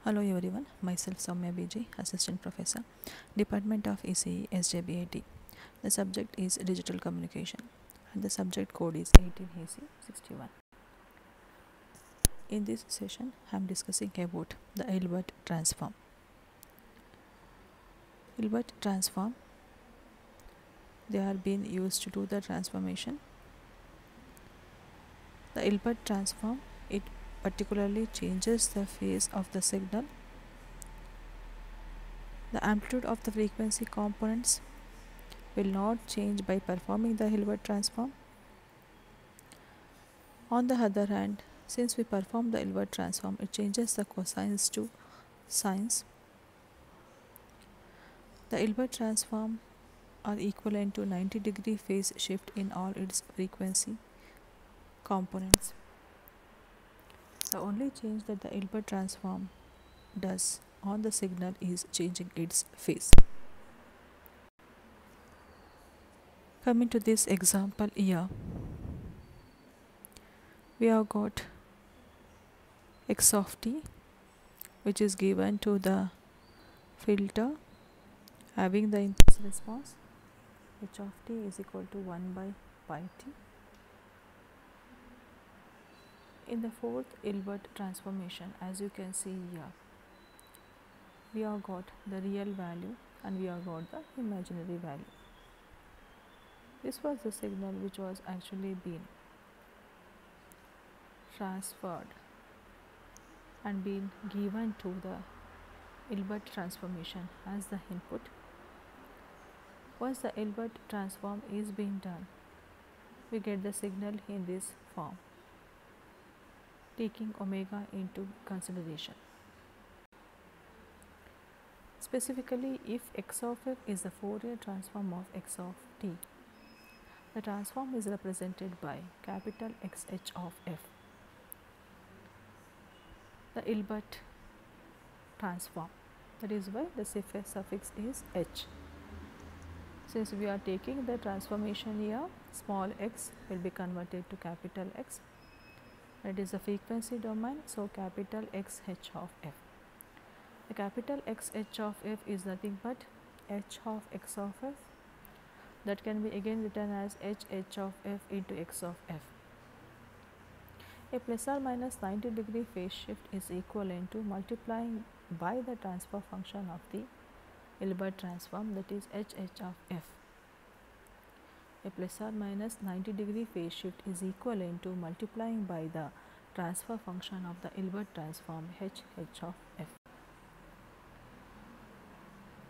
Hello everyone, myself Soumya BG, Assistant Professor, Department of ECE, SJBIT. The subject is Digital Communication and the subject code is 18AC61. In this session, I am discussing about the Hilbert transform. Hilbert transform, they are being used to do the transformation. The Hilbert transform, it particularly changes the phase of the signal. The amplitude of the frequency components will not change by performing the Hilbert transform. On the other hand, since we perform the Hilbert transform, it changes the cosines to sines. The Hilbert transform are equivalent to 90-degree phase shift in all its frequency components. The only change that the Hilbert transform does on the signal is changing its phase. Coming to this example here, we have got x of t, which is given to the filter having the impulse response h of t is equal to 1 by pi t. In the fourth Hilbert transformation, as you can see here, we have got the real value and we have got the imaginary value. This was the signal which was actually being transferred and being given to the Hilbert transformation as the input. Once the Hilbert transform is being done, we get the signal in this form, taking omega into consideration. Specifically, if x of f is the Fourier transform of x of t, the transform is represented by capital XH of f. The Hilbert transform, that is why the suffix is h. Since we are taking the transformation here, small x will be converted to capital X. That is the frequency domain, so capital XH of f. The capital XH of f is nothing but h of x of f, that can be again written as h of f into x of f. A plus or minus 90-degree phase shift is equivalent to multiplying by the transfer function of the Hilbert transform, that is h of f. A plus or minus 90-degree phase shift is equivalent to multiplying by the transfer function of the Hilbert transform h of f.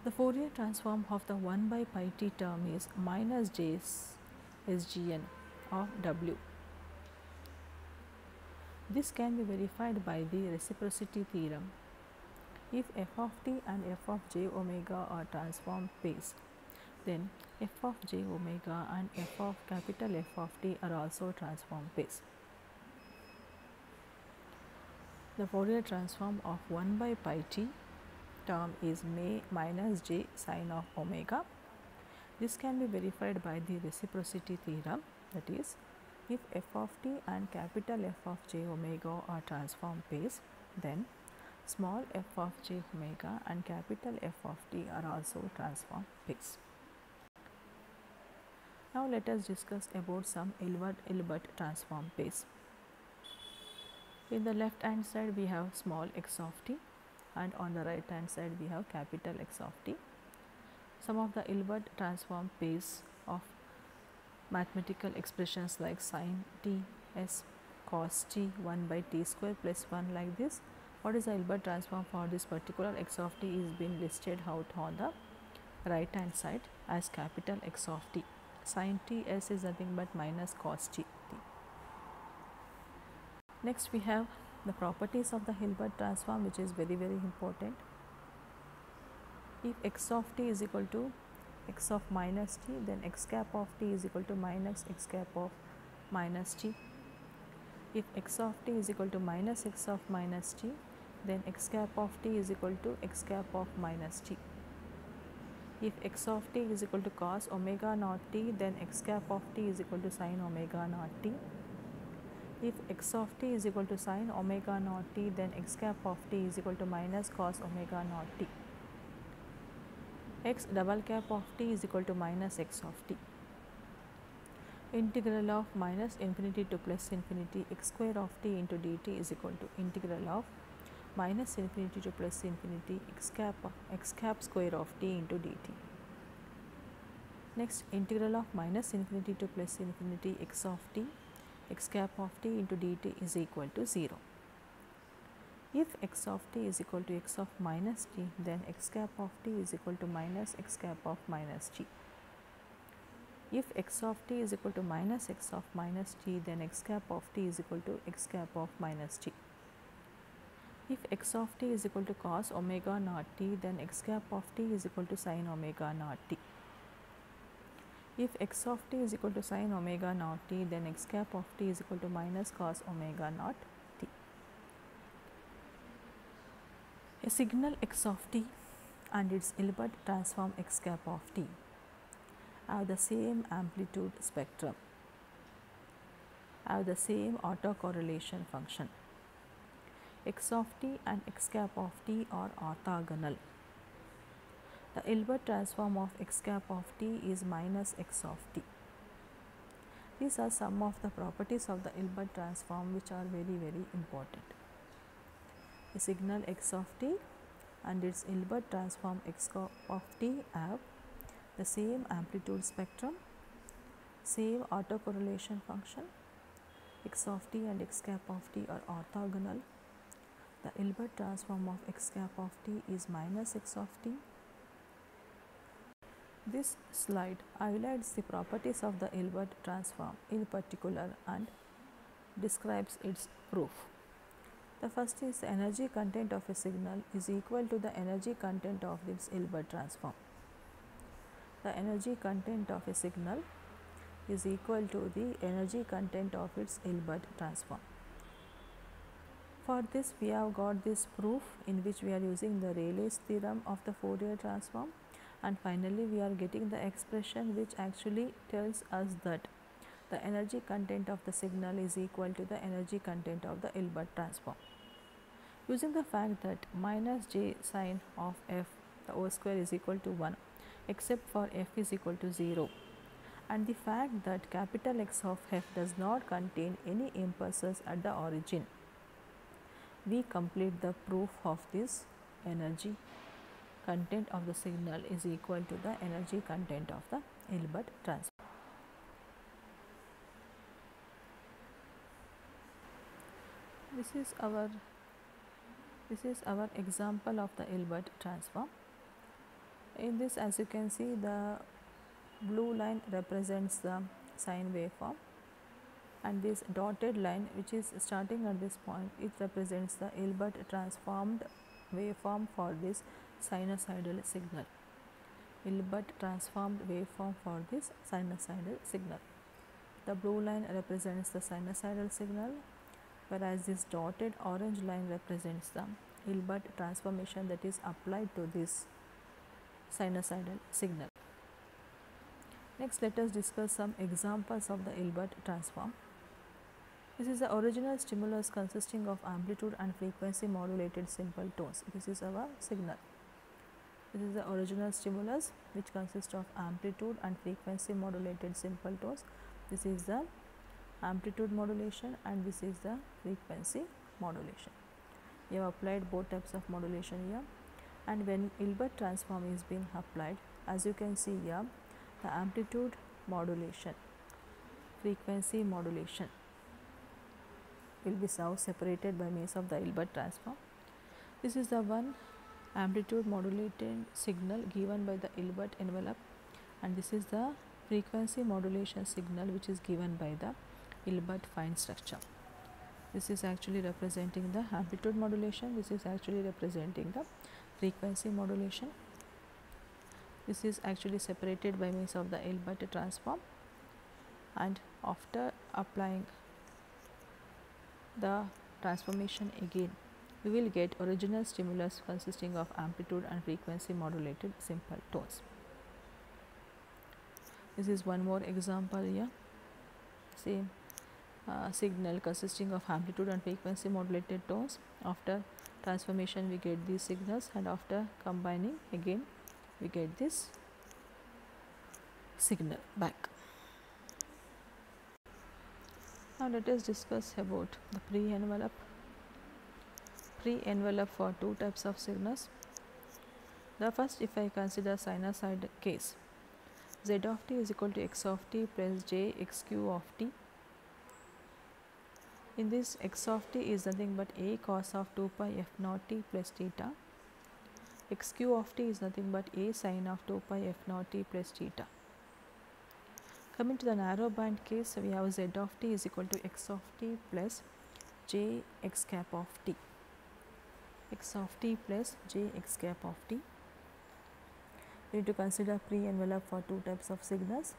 The Fourier transform of the 1 by pi t term is minus j SGN of w. This can be verified by the reciprocity theorem. If f of t and f of j omega are transform phase, then f of j omega and f of capital F of t are also transform phase. The Fourier transform of 1 by pi t term is minus j sine of omega. This can be verified by the reciprocity theorem, that is, if f of t and capital F of j omega are transform phase, then small f of j omega and capital F of t are also transform phase. Now let us discuss about some Hilbert transform phase. In the left hand side we have small x of t and on the right hand side we have capital X of t. Some of the Hilbert transform phase of mathematical expressions like sin t s cos t 1 by t square plus 1 like this. What is the Hilbert transform for this particular x of t is being listed out on the right hand side as capital X of t. Sin t s is nothing but minus cos t. Next we have the properties of the Hilbert transform, which is very important. If x of t is equal to x of minus t, then x cap of t is equal to minus x cap of minus t. If x of t is equal to minus x of minus t, then x cap of t is equal to x cap of minus t. If x of t is equal to cos omega naught t, then x cap of t is equal to sin omega naught t. If x of t is equal to sin omega naught t, then x cap of t is equal to minus cos omega naught t. X double cap of t is equal to minus x of t. Integral of minus infinity to plus infinity x square of t into dt is equal to integral of minus infinity to plus infinity x cap square of t into dt. Next, integral of minus infinity to plus infinity x of t x cap of t into dt is equal to 0. If x of t is equal to x of minus t, then x cap of t is equal to minus x cap of minus t. If x of t is equal to minus x of minus t, then x cap of t is equal to x cap of minus t. If x of t is equal to cos omega naught t, then x cap of t is equal to sin omega naught t. If x of t is equal to sin omega naught t, then x cap of t is equal to minus cos omega naught t. A signal x of t and its Hilbert transform x cap of t have the same amplitude spectrum, have the same autocorrelation function. X of t and x cap of t are orthogonal. The Hilbert transform of x cap of t is minus x of t. These are some of the properties of the Hilbert transform which are very important. A signal x of t and its Hilbert transform x cap of t have the same amplitude spectrum, same autocorrelation function. X of t and x cap of t are orthogonal. The Hilbert transform of x cap of t is minus x of t. This slide highlights the properties of the Hilbert transform in particular and describes its proof. The first is the energy content of a signal is equal to the energy content of its Hilbert transform. The energy content of a signal is equal to the energy content of its Hilbert transform. For this, we have got this proof in which we are using the Rayleigh's theorem of the Fourier transform, and finally we are getting the expression which actually tells us that the energy content of the signal is equal to the energy content of the Hilbert transform. Using the fact that minus j sine of f the whole square is equal to 1 except for f is equal to 0, and the fact that capital X of f does not contain any impulses at the origin, we complete the proof of this energy content of the signal is equal to the energy content of the Hilbert transform. This is our example of the Hilbert transform. In this, as you can see, the blue line represents the sine waveform, and this dotted line which is starting at this point, it represents the Hilbert transformed waveform for this sinusoidal signal. Hilbert transformed waveform for this sinusoidal signal. The blue line represents the sinusoidal signal, whereas this dotted orange line represents the Hilbert transformation that is applied to this sinusoidal signal. Next, let us discuss some examples of the Hilbert transform. This is the original stimulus consisting of amplitude and frequency modulated simple tones. This is our signal. This is the original stimulus which consists of amplitude and frequency modulated simple tones. This is the amplitude modulation and this is the frequency modulation. We have applied both types of modulation here, and when Hilbert transform is being applied, as you can see here, the amplitude modulation, frequency modulation will be now separated by means of the Hilbert transform. This is the one amplitude modulated signal given by the Hilbert envelope, and this is the frequency modulation signal which is given by the Hilbert fine structure. This is actually representing the amplitude modulation, this is actually representing the frequency modulation. This is actually separated by means of the Hilbert transform, and after applying the transformation again, we will get original stimulus consisting of amplitude and frequency modulated simple tones. This is one more example here. Same signal consisting of amplitude and frequency modulated tones. After transformation we get these signals, and after combining again we get this signal back. Now let us discuss about the pre-envelope. Pre-envelope for two types of signals. The first, if I consider sinusoid case, z of t is equal to x of t plus j xq of t. In this, x of t is nothing but a cos of 2 pi f naught t plus theta. Xq of t is nothing but a sin of 2 pi f naught t plus theta. Coming to the narrow band case, we have z of t is equal to x of t plus j x cap of t. X of t plus j x cap of t. We need to consider pre-envelope for two types of signals.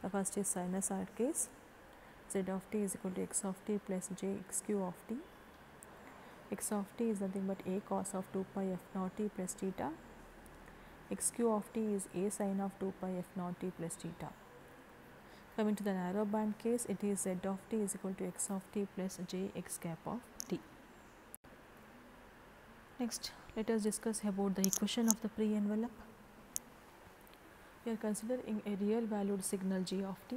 The first is sinusoid case. Z of t is equal to x of t plus j xq of t. X of t is nothing but a cos of 2 pi f naught t plus theta. Xq of t is a sin of 2 pi f naught t plus theta. Coming to the narrow band case, it is z of t is equal to x of t plus j x cap of t. Next, let us discuss about the equation of the pre-envelope. We are considering a real valued signal g of t.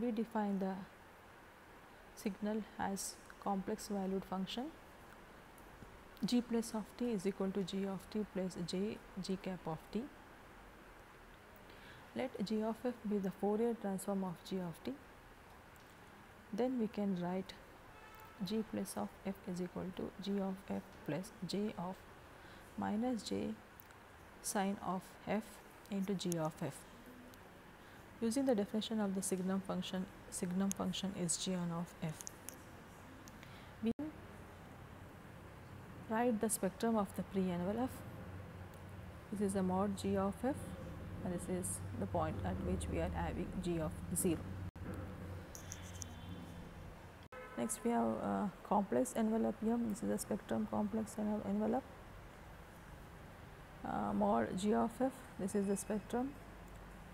We define the signal as complex valued function. G plus of t is equal to g of t plus j g cap of t. Let g of f be the Fourier transform of g of t. Then we can write g plus of f is equal to g of f plus j of minus j sin of f into g of f. Using the definition of the signum function is g1 of f. We write the spectrum of the pre-envelope. This is the mod g of f, and this is the point at which we are having g of 0. Next, we have a complex envelope here. This is the spectrum complex envelope. Mod g of f, this is the spectrum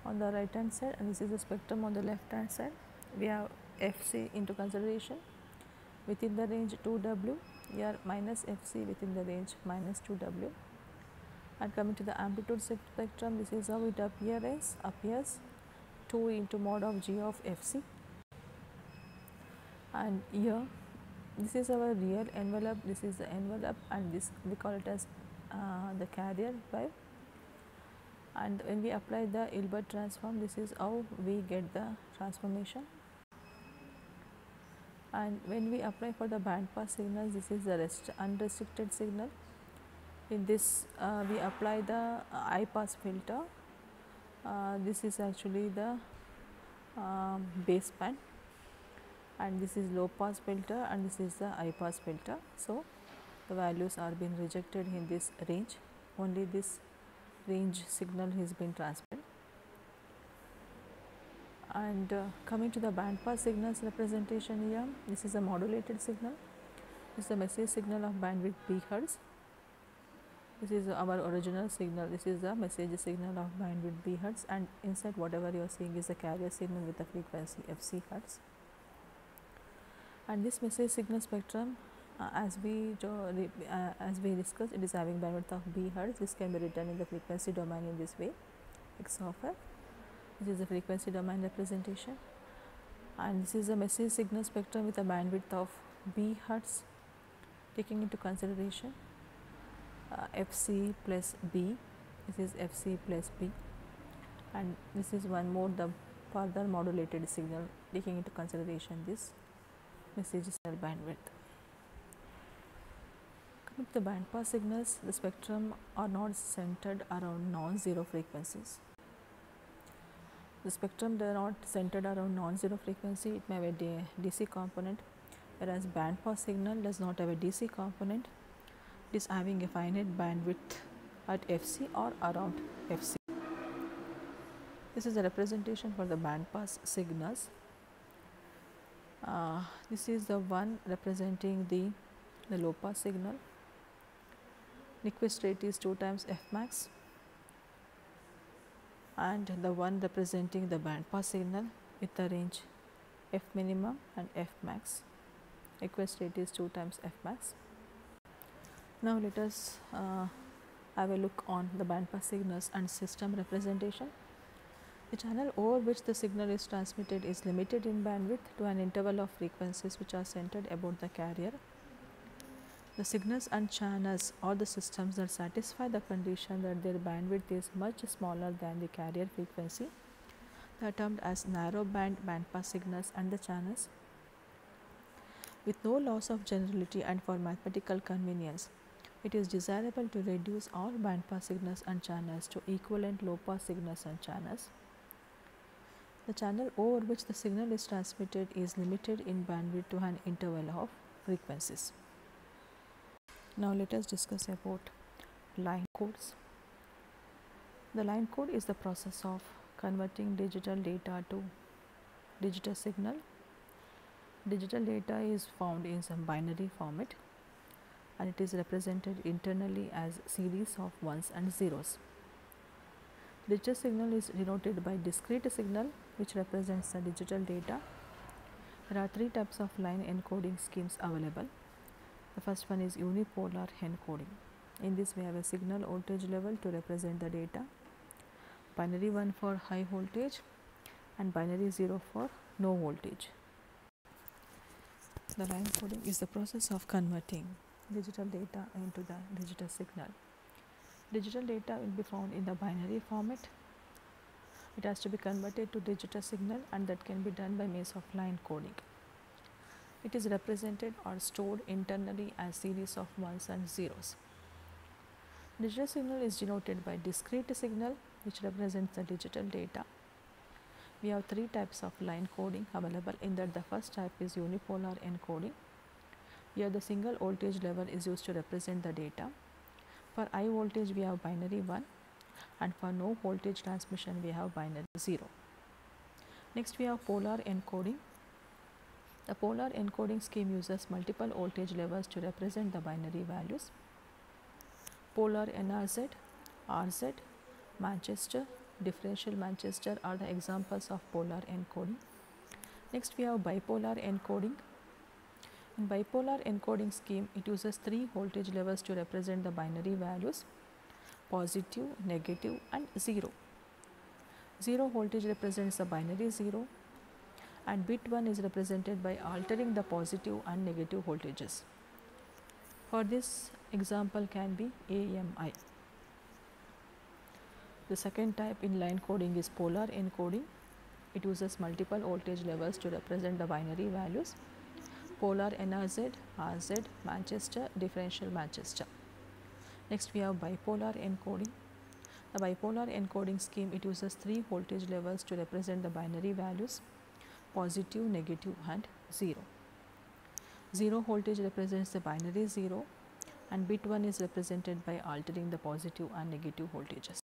on the right hand side, and this is the spectrum on the left hand side. We have fc into consideration within the range 2w, here minus fc within the range minus 2w. And coming to the amplitude spectrum, this is how it appears 2 into mod of g of fc. And here this is our real envelope, this is the envelope, and this we call it as the carrier wave. And when we apply the Hilbert transform, this is how we get the transformation. And when we apply for the band pass signal, this is the unrestricted signal. In this we apply the high pass filter. This is actually the base band, and this is low pass filter, and this is the high pass filter. So the values are being rejected in this range. Only this range signal has been transmitted. And coming to the band pass signals representation here, this is a modulated signal. This is the message signal of bandwidth b hertz. This is our original signal. This is the message signal of bandwidth b hertz, and inside whatever you are seeing is a carrier signal with a frequency fc hertz. And this message signal spectrum, as we discussed, it is having bandwidth of b hertz. This can be written in the frequency domain in this way, x of f. This is the frequency domain representation, and this is a message signal spectrum with a bandwidth of b hertz, taking into consideration fc plus b. This is fc plus b, and this is one more the further modulated signal, taking into consideration this message signal bandwidth. Coming to the band pass signals, the spectrum are not centered around non-zero frequencies. The spectrum, they are not centered around non-zero frequency. It may have a DC component, whereas band pass signal does not have a DC component. It is having a finite bandwidth at fc or around fc. This is a representation for the band pass signals. This is the one representing the low pass signal. Nyquist rate is 2 times f max, and the one representing the band pass signal with the range F minimum and F max. Request rate is 2 times F max. Now let us have a look on the bandpass signals and system representation. The channel over which the signal is transmitted is limited in bandwidth to an interval of frequencies which are centered about the carrier. The signals and channels are the systems that satisfy the condition that their bandwidth is much smaller than the carrier frequency. They are termed as narrow band bandpass signals and the channels. With no loss of generality and for mathematical convenience, it is desirable to reduce all bandpass signals and channels to equivalent low-pass signals and channels. The channel over which the signal is transmitted is limited in bandwidth to an interval of frequencies. Now let us discuss about line codes. The line code is the process of converting digital data to digital signal. Digital data is found in some binary format and it is represented internally as series of ones and zeros. Digital signal is denoted by discrete signal which represents the digital data. There are 3 types of line encoding schemes available. The first one is unipolar encoding. In this we have a signal voltage level to represent the data, binary 1 for high voltage and binary 0 for no voltage. The line coding is the process of converting digital data into the digital signal. Digital data will be found in the binary format. It has to be converted to digital signal and that can be done by means of line coding. It is represented or stored internally as series of ones and zeros. Digital signal is denoted by discrete signal which represents the digital data. We have 3 types of line coding available. In that the first type is unipolar encoding. Here the single voltage level is used to represent the data. For high voltage we have binary 1 and for no voltage transmission we have binary 0. Next we have polar encoding. The polar encoding scheme uses multiple voltage levels to represent the binary values. Polar NRZ, RZ, Manchester, differential Manchester are the examples of polar encoding. Next we have bipolar encoding. In bipolar encoding scheme, it uses 3 voltage levels to represent the binary values, positive, negative and 0. 0 voltage represents the binary 0 and bit 1 is represented by altering the positive and negative voltages. For this example can be AMI. The second type in line coding is polar encoding. It uses multiple voltage levels to represent the binary values, polar NRZ, RZ, Manchester, differential Manchester. Next we have bipolar encoding. The bipolar encoding scheme, it uses 3 voltage levels to represent the binary values, positive, negative and 0. 0 voltage represents the binary 0 and bit 1 is represented by altering the positive and negative voltages.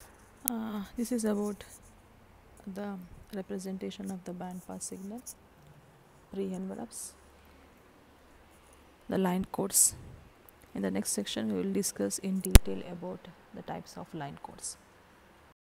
This is about the representation of the bandpass signal, pre-envelopes, the line codes. In the next section we will discuss in detail about the types of line codes.